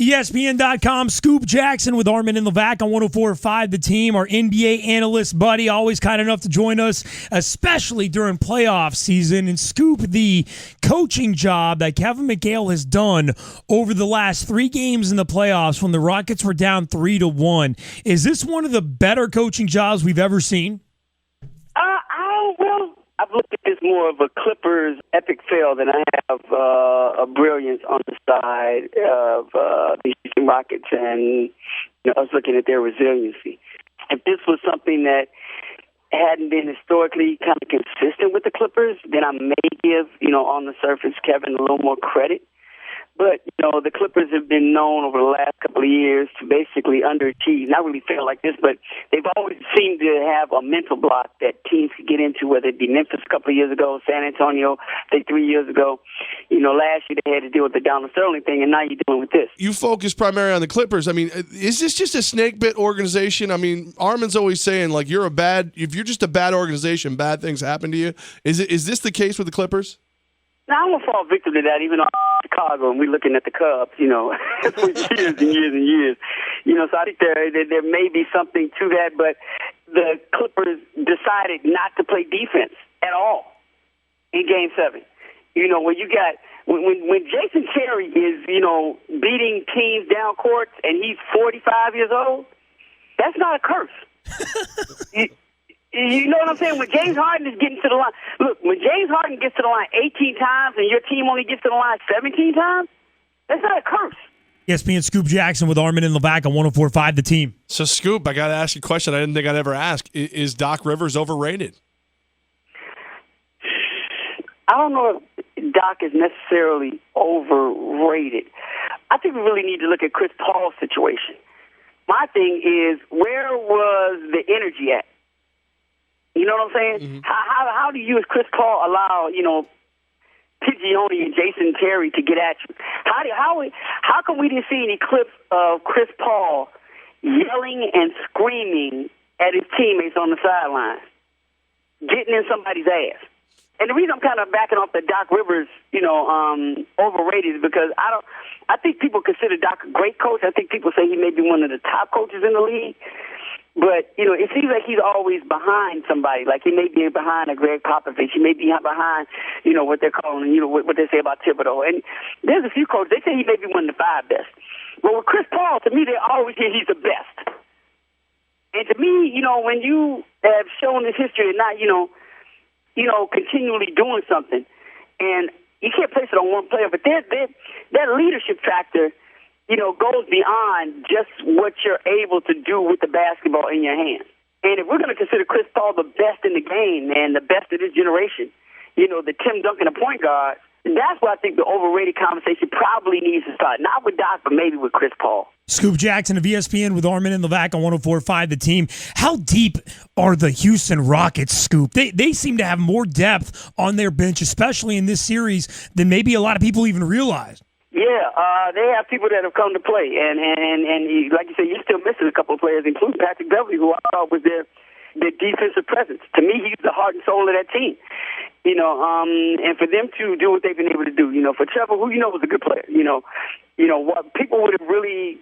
ESPN.com, Scoop Jackson with Armen and Levack on 104.5 The Team. Our NBA analyst buddy, always kind enough to join us, especially during playoff season. And Scoop, the coaching job that Kevin McHale has done over the last 3 games in the playoffs when the Rockets were down 3-1. Is this one of the better coaching jobs we've ever seen? I've looked at this more of a Clippers epic fail than I have a brilliance on the side of the Houston Rockets, and I was looking at their resiliency. If this was something that hadn't been historically kind of consistent with the Clippers, then I may give, on the surface, Kevin a little more credit. But, the Clippers have been known over the last couple of years to basically underachieve. Not really fail like this, but they've always seemed to have a mental block that teams could get into, whether it be Memphis a couple of years ago, San Antonio, I think 3 years ago. Last year they had to deal with the Donald Sterling thing, and now you're dealing with this. You focus primarily on the Clippers. I mean, is this just a snake bit organization? I mean, Armen's always saying, like, if you're just a bad organization, bad things happen to you. Is this the case with the Clippers? Now, I'm going to fall victim to that, even though I'm in Chicago and we're looking at the Cubs, for years and years and years. So I think there may be something to that, but the Clippers decided not to play defense at all in Game 7. When you got when Jason Terry is, beating teams down courts and he's 45 years old, that's not a curse. You know what I'm saying? When James Harden is getting to the line, look, when James Harden gets to the line 18 times and your team only gets to the line 17 times, that's not a curse. ESPN Scoop Jackson with Armen and Levack on 104.5 The Team. So, Scoop, I got to ask you a question I didn't think I'd ever ask. Is Doc Rivers overrated? I don't know if Doc is necessarily overrated. I think we really need to look at Chris Paul's situation. My thing is, where was the energy at? You know what I'm saying? Mm-hmm. How do you, as Chris Paul, allow, Pigioni and Jason Terry to get at you? How come we didn't see any clips of Chris Paul yelling and screaming at his teammates on the sidelines, getting in somebody's ass? And the reason I'm kind of backing off the Doc Rivers, overrated is because I think people consider Doc a great coach. I think people say he may be one of the top coaches in the league. But, it seems like he's always behind somebody. Like he may be behind a Greg Popovich. He may be behind, what they're calling, what they say about Thibodeau. And there's a few coaches, they say he may be one of the 5 best. But with Chris Paul, to me, they always say he's the best. And to me, when you have shown this history and not, continually doing something, and you can't place it on one player, but that leadership factor, goes beyond just what you're able to do with the basketball in your hands. And if we're going to consider Chris Paul the best in the game and the best of this generation, the Tim Duncan of point guard, that's where I think the overrated conversation probably needs to start. Not with Doc, but maybe with Chris Paul. Scoop Jackson of ESPN with Armen and Levack on 104.5 The Team. How deep are the Houston Rockets, Scoop? They seem to have more depth on their bench, especially in this series, than maybe a lot of people even realize. Yeah, they have people that have come to play, and like you said, you're still missing a couple of players, including Patrick Beverley, who I thought was their defensive presence. To me, he's the heart and soul of that team. And for them to do what they've been able to do, for Trevor, who was a good player, what people would have really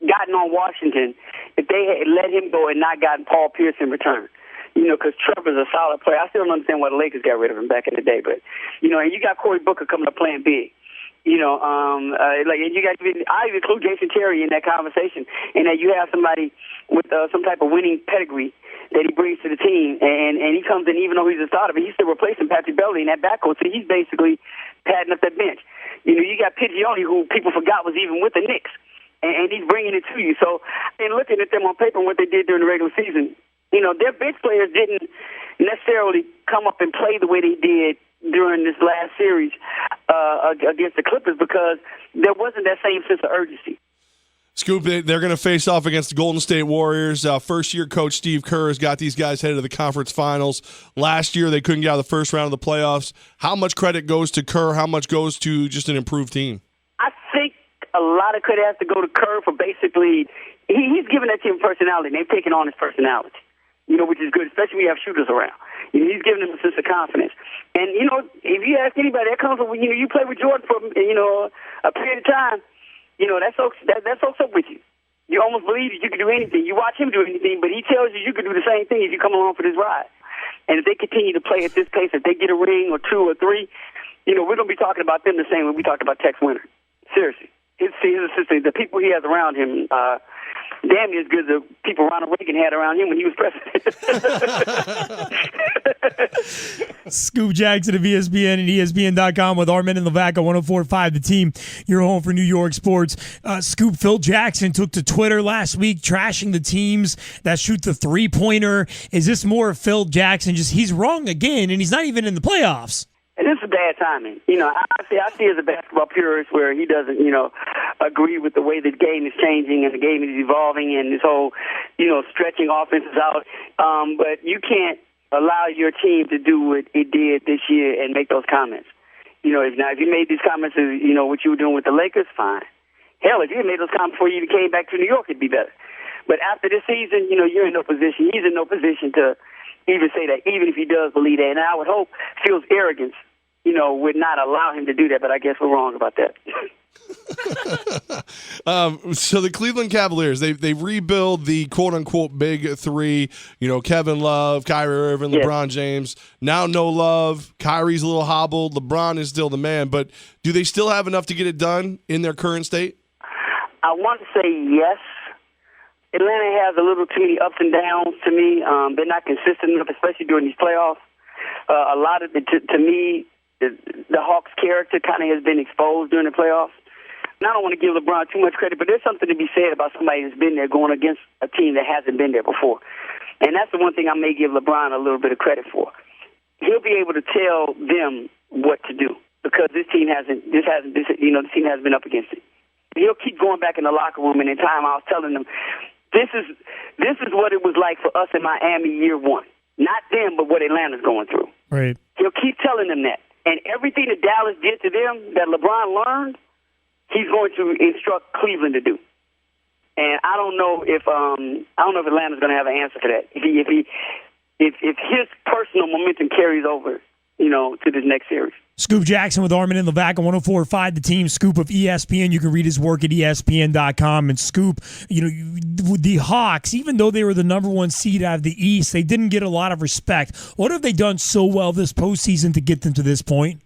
gotten on Washington if they had let him go and not gotten Paul Pierce in return. Because Trevor's a solid player. I still don't understand why the Lakers got rid of him back in the day, but and you got Cory Booker coming up playing big. And you got I even include Jason Terry in that conversation, and that you have somebody with some type of winning pedigree that he brings to the team, and he comes in even though he's a starter, but he's still replacing Patrick Beverley in that backcourt, so he's basically padding up that bench. You got Pigioni, who people forgot was even with the Knicks, and he's bringing it to you. So, in looking at them on paper and what they did during the regular season, their bench players didn't necessarily come up and play the way they did during this last series against the Clippers because there wasn't that same sense of urgency. Scoop, they're going to face off against the Golden State Warriors. First-year coach Steve Kerr has got these guys headed to the conference finals. Last year, they couldn't get out of the first round of the playoffs. How much credit goes to Kerr? How much goes to just an improved team? I think a lot of credit has to go to Kerr for basically he's given that team personality, and they've taken on his personality, which is good, especially when you have shooters around. He's giving them a sense of confidence. And, if you ask anybody, that comes from, you play with Jordan for, a period of time. that soaks up with you. You almost believe that you can do anything. You watch him do anything, but he tells you can do the same thing if you come along for this ride. And if they continue to play at this pace, if they get a ring or two or three, we're going to be talking about them the same way we talked about Tex Winter. Seriously. His assistant, the people he has around him, damn near as good as the people Ronald Reagan had around him when he was president. Scoop Jackson of ESPN and ESPN.com with Armen and Levack on 104.5 The Team. Your home for New York sports. Scoop, Phil Jackson took to Twitter last week trashing the teams that shoot the three-pointer. Is this more of Phil Jackson? Just he's wrong again, and he's not even in the playoffs. And this is bad timing. I see as a basketball purist where he doesn't, agree with the way the game is changing and the game is evolving and this whole, stretching offenses out. But you can't allow your team to do what it did this year and make those comments. If you made these comments, what you were doing with the Lakers, fine. Hell, if you had made those comments before you came back to New York, it'd be better. But after this season, you're in no position. He's in no position to even say that, even if he does believe that. And I would hope Phil's arrogance, would not allow him to do that, but I guess we're wrong about that. So the Cleveland Cavaliers, they rebuild the quote-unquote big three, Kevin Love, Kyrie Irving, LeBron James. Now no Love. Kyrie's a little hobbled. LeBron is still the man. But do they still have enough to get it done in their current state? I want to say yes. Atlanta has a little too many ups and downs to me. They're not consistent enough, especially during these playoffs. A lot of it, to me, the Hawks' character kind of has been exposed during the playoffs. And I don't want to give LeBron too much credit, but there's something to be said about somebody that's been there going against a team that hasn't been there before. And that's the one thing I may give LeBron a little bit of credit for. He'll be able to tell them what to do because this team hasn't been up against it. He'll keep going back in the locker room and in timeouts telling them, this is what it was like for us in Miami year one. Not them, but what Atlanta's going through. Right. He'll keep telling them that. And everything that Dallas did to them that LeBron learned, he's going to instruct Cleveland to do. And I don't know if Atlanta's going to have an answer for that. If his personal momentum carries over, to this next series. Scoop Jackson with Armen and Levack on 104.5 The Team. Scoop of ESPN. You can read his work at ESPN.com. And Scoop, the Hawks, even though they were the number one seed out of the East, they didn't get a lot of respect. What have they done so well this postseason to get them to this point?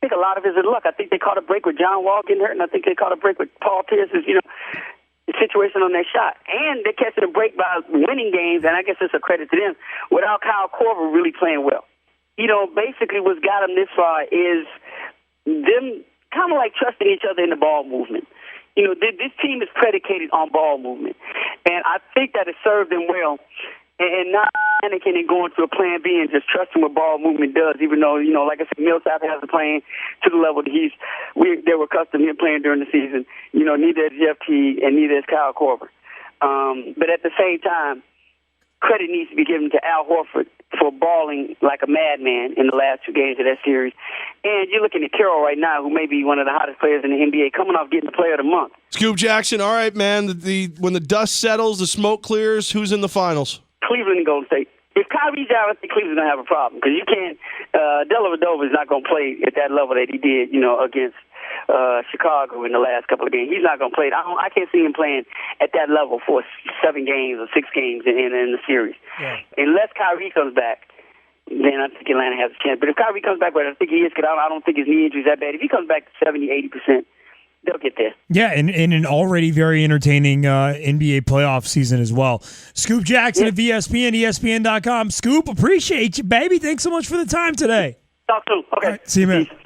I think a lot of it is luck. I think they caught a break with John Wall getting hurt, and I think they caught a break with Paul Pierce's, situation on their shot. And they're catching a break by winning games, and I guess it's a credit to them, without Kyle Korver really playing well. Basically what's got them this far is them kind of like trusting each other in the ball movement. This team is predicated on ball movement. And I think that has served them well. And not panicking and going to a plan B and just trusting what ball movement does, even though, like I said, Millsap hasn't playing to the level that they were accustomed to him playing during the season. Neither is Jeff Teague and neither is Kyle Korver. But at the same time, credit needs to be given to Al Horford for balling like a madman in the last two games of that series. And you're looking at Carroll right now, who may be one of the hottest players in the NBA, coming off getting the Player of the Month. Scoop Jackson, all right, man. When the dust settles, the smoke clears, who's in the finals? Cleveland and Golden State. If Kyrie's out, I think Cleveland's going to have a problem because you can't Dellavedova is not going to play at that level that he did, against Chicago in the last couple of games. He's not going to play. I can't see him playing at that level for 7 games or 6 games in the series. Yeah. Unless Kyrie comes back, then I think Atlanta has a chance. But if Kyrie comes back, but I think he is, because I don't think his knee injury is that bad. If he comes back to 70, 80%, they'll get there. Yeah, and an already very entertaining NBA playoff season as well. Scoop Jackson of ESPN, ESPN.com. Scoop, appreciate you, baby. Thanks so much for the time today. Talk soon. Okay. All right, see you, man. Peace.